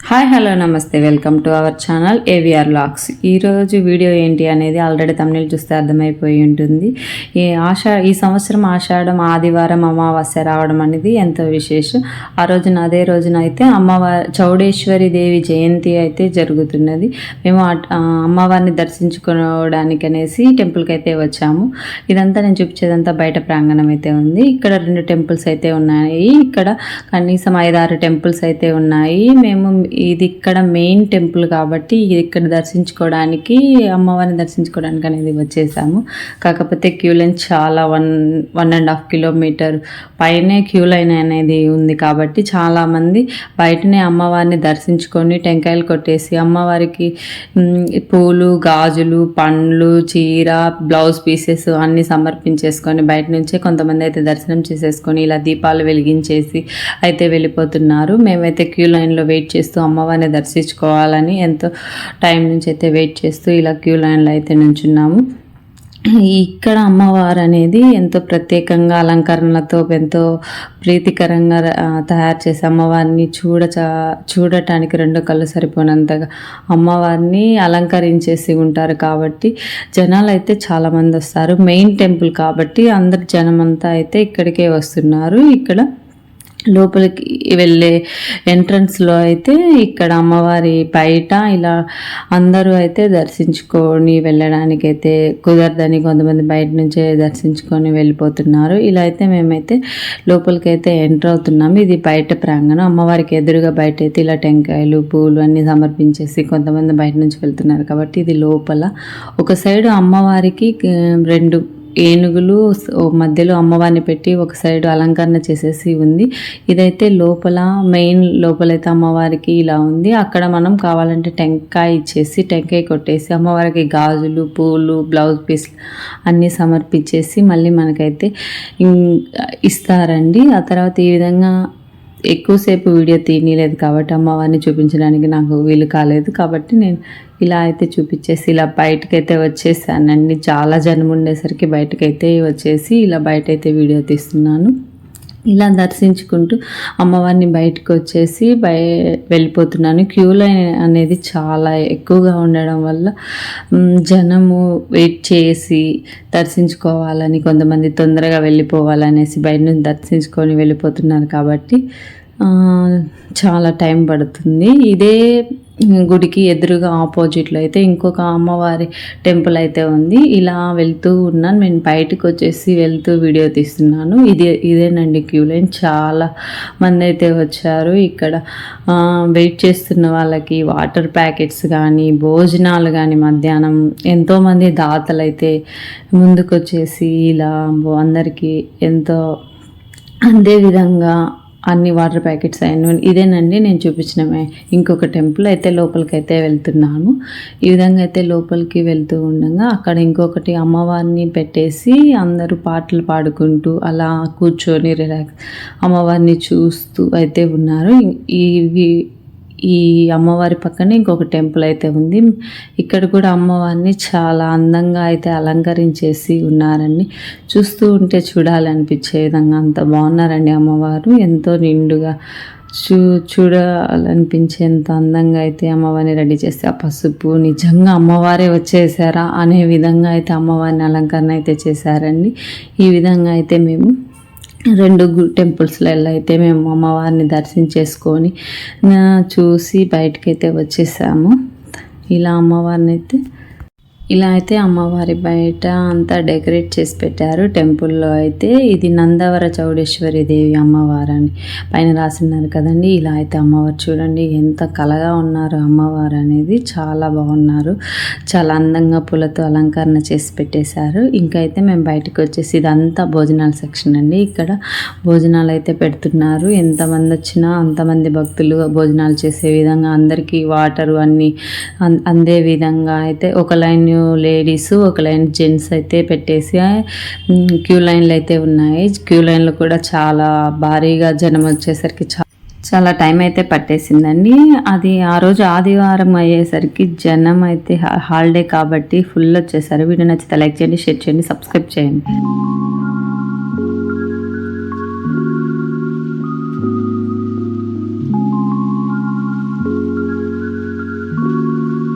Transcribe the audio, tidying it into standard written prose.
Hi hello నమస్తే welcome to our channel AVR lakhs. ఈరోజు video ఏంటి అనేది ఆల్రెడీ తమిళ చూస్తే అర్థమైపోయి ఉంటుంది. ఈ సంవత్సరం ఆషాఢం ఆదివారం అమావాస్య రావడం అనేది ఎంతో విశేషం. అదే రోజున అయితే చౌడేశ్వరి దేవి జయంతి అయితే జరుగుతున్నది. మేము అమ్మవారిని దర్శించుకోవడానికి అనేసి టెంపుల్కి అయితే వచ్చాము. ఇదంతా నేను చూపించేదంతా బయట ప్రాంగణం అయితే ఉంది. ఇక్కడ 2 టెంపుల్స్ అయితే ఉన్నాయి. ఇక్కడ కనీసం 5-6 టెంపుల్స్ అయితే ఉన్నాయి. మేము ఇది ఇక్కడ మెయిన్ టెంపుల్ కాబట్టి ఇక్కడ దర్శించుకోవడానికి అమ్మవారిని దర్శించుకోవడానికి అనేది వచ్చేసాము. కాకపోతే క్యూ లైన్ చాలా 1.5 కిలోమీటర్ పైనే క్యూ లైన్ అనేది ఉంది. కాబట్టి చాలామంది బయటనే అమ్మవారిని దర్శించుకొని టెంకాయలు కొట్టేసి అమ్మవారికి పూలు, గాజులు, పండ్లు, చీర, బ్లౌజ్ పీసెస్ అన్నీ సమర్పించేసుకొని బయట నుంచే కొంతమంది అయితే దర్శనం చేసేసుకొని ఇలా దీపాలు వెలిగించేసి అయితే వెళ్ళిపోతున్నారు. మేమైతే క్యూ లైన్లో వెయిట్ చేస్తూ అమ్మవారిని దర్శించుకోవాలని ఎంతో టైం నుంచి అయితే వెయిట్ చేస్తూ ఇలా క్యూ లైన్లో అయితే నుంచున్నాము. ఇక్కడ అమ్మవారు అనేది ఎంతో ప్రత్యేకంగా అలంకరణలతో ఎంతో ప్రీతికరంగా తయారు చేసి అమ్మవారిని చూడటానికి 2 కళ్ళు సరిపోనంతగా అమ్మవారిని అలంకరించేసి ఉంటారు. కాబట్టి జనాలు అయితే చాలామంది వస్తారు. మెయిన్ టెంపుల్ కాబట్టి అందరు జనం అంతా అయితే ఇక్కడికే వస్తున్నారు. ఇక్కడ లోపలికి వెళ్ళే ఎంట్రన్స్లో అయితే ఇక్కడ అమ్మవారి బయట ఇలా అందరూ అయితే దర్శించుకొని వెళ్ళడానికి అయితే కుదరదని కొంతమంది బయట నుంచే దర్శించుకొని వెళ్ళిపోతున్నారు. ఇలా అయితే మేమైతే లోపలికి అయితే ఎంటర్ అవుతున్నాము. ఇది బయట ప్రాంగణం. అమ్మవారికి ఎదురుగా బయట అయితే ఇలా టెంకాయలు, పూలు అన్నీ సమర్పించేసి కొంతమంది బయట నుంచి వెళ్తున్నారు. కాబట్టి ఇది లోపల ఒక సైడు అమ్మవారికి 2 ఏనుగులు మధ్యలో అమ్మవారిని పెట్టి ఒక సైడ్ అలంకరణ చేసేసి ఉంది. ఇదైతే మెయిన్ లోపలైతే అమ్మవారికి ఇలా ఉంది. అక్కడ మనం కావాలంటే టెంకాయ ఇచ్చేసి టెంకాయ కొట్టేసి అమ్మవారికి గాజులు, పూలు, బ్లౌజ్ పీస్ అన్నీ సమర్పించేసి మళ్ళీ మనకైతే ఇస్తారండి. ఆ తర్వాత ఈ విధంగా ఎక్కువసేపు వీడియో తీయలేదు కాబట్టి అమ్మవారిని చూపించడానికి నాకు వీలు కాలేదు. కాబట్టి నేను ఇలా అయితే చూపించేసి ఇలా బయటకైతే వచ్చేసానండి. చాలా జనం ఉండేసరికి బయటకైతే వచ్చేసి ఇలా బయట అయితే వీడియో తీస్తున్నాను. ఇలా దర్శించుకుంటూ అమ్మవారిని బయటకు వచ్చేసి వెళ్ళిపోతున్నాను. క్యూ లైన్ అనేది చాలా ఎక్కువగా ఉండడం వల్ల జనము వెయిట్ చేసి దర్శించుకోవాలని, కొంతమంది తొందరగా వెళ్ళిపోవాలనేసి బయట నుంచి దర్శించుకొని వెళ్ళిపోతున్నారు. కాబట్టి చాలా టైం పడుతుంది. ఇదే గుడికి ఎదురుగా ఆపోజిట్లో అయితే ఇంకొక అమ్మవారి టెంపుల్ అయితే ఉంది. ఇలా వెళ్తూ ఉన్నాను. నేను బయటకు వచ్చేసి వెళ్తూ వీడియో తీస్తున్నాను. ఇదేనండి క్యూ లైన్. చాలా మంది అయితే వచ్చారు. ఇక్కడ వెయిట్ చేస్తున్న వాళ్ళకి వాటర్ ప్యాకెట్స్ కానీ, భోజనాలు కానీ మధ్యాహ్నం ఎంతోమంది దాతలు అయితే ముందుకు వచ్చేసి ఇలా అందరికీ ఎంతో అందే విధంగా అన్ని వాటర్ ప్యాకెట్స్ అయిన ఇదేనండి నేను చూపించిన ఇంకొక టెంపుల్. అయితే లోపలికి అయితే వెళ్తున్నాను. ఈ విధంగా అయితే లోపలికి వెళ్తూ ఉండగా అక్కడ ఇంకొకటి అమ్మవారిని పెట్టేసి అందరూ పాటలు పాడుకుంటూ అలా కూర్చొని రిలాక్స్ అమ్మవారిని చూస్తూ అయితే ఉన్నారు. ఈ అమ్మవారి పక్కనే ఇంకొక టెంపుల్ అయితే ఉంది. ఇక్కడ కూడా అమ్మవారిని చాలా అందంగా అయితే అలంకరించేసి ఉన్నారండి. చూస్తూ ఉంటే చూడాలనిపించే విధంగా అంత బాగున్నారండి అమ్మవారు. ఎంతో నిండుగా చూడాలనిపించేంత అందంగా అయితే అమ్మవారిని రెడీ చేస్తే ఆ పసుపు నిజంగా అమ్మవారే వచ్చేసారా అనే విధంగా అయితే అమ్మవారిని అలంకరణ అయితే చేశారండి. ఈ విధంగా అయితే మేము 2 టెంపుల్స్లో అయితే మేము అమ్మవారిని దర్శించేసుకొని చూసి బయటకైతే వచ్చేసాము. ఇలా అయితే అమ్మవారి బయట అంతా డెకరేట్ చేసి పెట్టారు. టెంపుల్లో అయితే ఇది నందవర చౌడేశ్వరి దేవి అమ్మవారు అని పైన రాసిన్నారు కదండి. ఇలా అయితే అమ్మవారు చూడండి ఎంత కళగా ఉన్నారు అమ్మవారు అనేది. చాలా బాగున్నారు. చాలా అందంగా పూలతో అలంకరణ చేసి పెట్టేశారు. ఇంకా అయితే మేము బయటకు వచ్చేసి ఇదంతా భోజనాల సెక్షన్ అండి. ఇక్కడ భోజనాలు అయితే పెడుతున్నారు. ఎంతమంది వచ్చినా అంతమంది భక్తులు భోజనాలు చేసే విధంగా అందరికీ వాటరు అన్నీ అందే విధంగా అయితే ఒక లైన్ లేడీస్, ఒక లైన్ జెంట్స్ అయితే పెట్టేసి క్యూ లైన్లు అయితే ఉన్నాయి. క్యూ లైన్లో కూడా చాలా భారీగా జనం వచ్చేసరికి చాలా టైం అయితే పట్టేసిందండి. అది ఆ రోజు ఆదివారం అయ్యేసరికి జనం అయితే హాలిడే కాబట్టి ఫుల్ వచ్చేసారు. వీడియో నచ్చితే లైక్ చేయండి, షేర్ చేయండి, సబ్స్క్రైబ్ చేయండి.